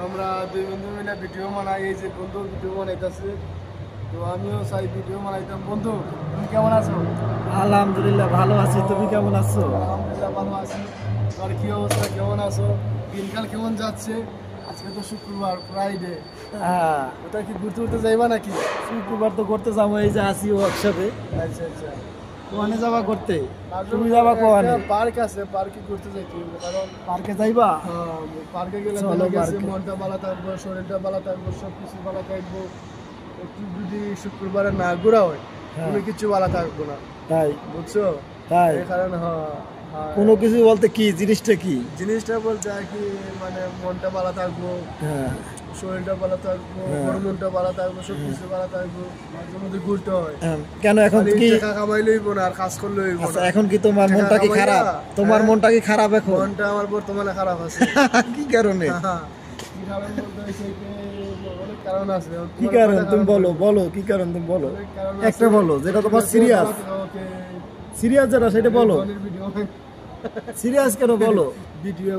আমরা দুই বন্ধু মিলে ভিডিও বানাই, এই যে বন্ধু ভিডিও বানাইতেছে, তো আমিও চাই ভিডিও বানাইতাম। বন্ধু তুমি কেমন আছো? আলহামদুলিল্লাহ ভালো আছি, তুমি কেমন আছো? আলহামদুলিল্লাহ ভালো আছি। তোমার কি অবস্থা, কেমন আছো? দিনকাল কেমন যাচ্ছে? আজকে তো শুক্রবার, ফ্রাইডে, হ্যাঁ, ওটা কি ঘুরতে ঘুরতে যাইবা নাকি? শুক্রবার তো করতে যাবো, এই যে আসি ওয়ার্কশপে। আচ্ছা আচ্ছা। কোয়ানে যাবা করতে? তুমি যাবা কোয়ানে? পার্ক আছে, পার্কে ঘুরতে যাইতে হবে, কারণ পার্কে যাইবা? পার্কে গেলে চলো ভালো গেছে, পার্কে। মনটা ভালো থাকবো, শরীরটা ভালো থাকবো, সব কিছু ভালো থাকবো। একটু যদি শুক্রবারে না ঘোরা হয় হ্যাঁ। কোনো কিছু ভালো থাকবো না, তাই? বুঝছো? তাই? এই কারণে হ্যাঁ, কোনো কিছু বলতে কি জিনিসটা কি? জিনিসটা বলতে আর কি, মানে মনটা ভালো থাকবো, হ্যাঁ শরীরটা ভালো থাকবো, হ্যাঁ। হরমোনটা ভালো থাকবো, সব কিছু ভালো থাকবো। মাঝে মধ্যে ঘুরতে হয়, কেন এখন খালি কি? টাকা কামাইলে হইবো না, আর কাজ করলে হইবো আচ্ছা, না। এখন কি তোমার টাকা মনটা কি কামাইয়া, খারাপ? তোমার হ্যাঁ। মনটা কি খারাপ এখন? মনটা আমার বর্তমানে খারাপ আছে। কি কারণে? কি কারণ বলতে হইছে যে অনেক কারণ আছে। কি তোমার কারণ? কথা তুমি কারণ বলো বলবো। বলো, কি কারণ তুমি বলো? অনেক কারণ একটা আছে। বলো যেটা তোমার ঠিক আছে, সিরিয়াস। ওকে, সিরিয়াস যেটা সেটা বলো। ভিডিও সিরিয়াস কেন বলো? ভিডিও